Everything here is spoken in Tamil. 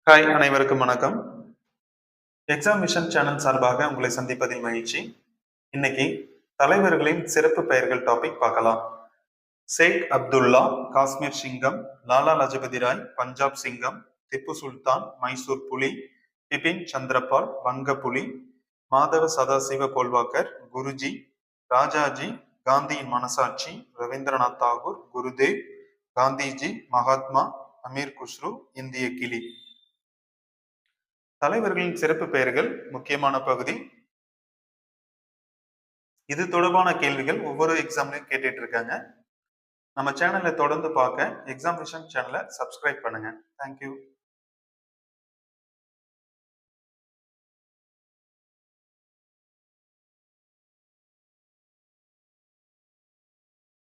ஹாய், அனைவருக்கும் வணக்கம். எக்ஸாம் மிஷன் சேனல் சார்பாக உங்களை சந்திப்பதில் மகிழ்ச்சி. இன்னைக்கு தலைவர்களின் சிறப்பு பெயர்கள் டாபிக் பார்க்கலாம். ஷேக் அப்துல்லா, காஷ்மீர் சிங்கம், லாலா லஜபதி ராய், பஞ்சாப் சிங்கம், திப்பு சுல்தான், மைசூர் புலி, பிபின் சந்திரபால், வங்க புலி, மாதவ சதாசிவ கோல்வாக்கர், குருஜி, ராஜாஜி, காந்தியின் மனசாட்சி, ரவீந்திரநாத் தாகூர், குருதேவ், காந்திஜி, மகாத்மா, அமீர் குஸ்ரு, இந்திய கிளி. தலைவர்களின் சிறப்பு பெயர்கள் முக்கியமான பகுதி. இது தொடர்பான கேள்விகள் ஒவ்வொரு எக்ஸாம்லயும் கேட்டுட்டு இருக்காங்க. நம்ம சேனலை தொடர்ந்து பார்க்க எக்ஸாம் மிஷன் சேனலை சப்ஸ்கிரைப் பண்ணுங்க. தேங்க்யூ.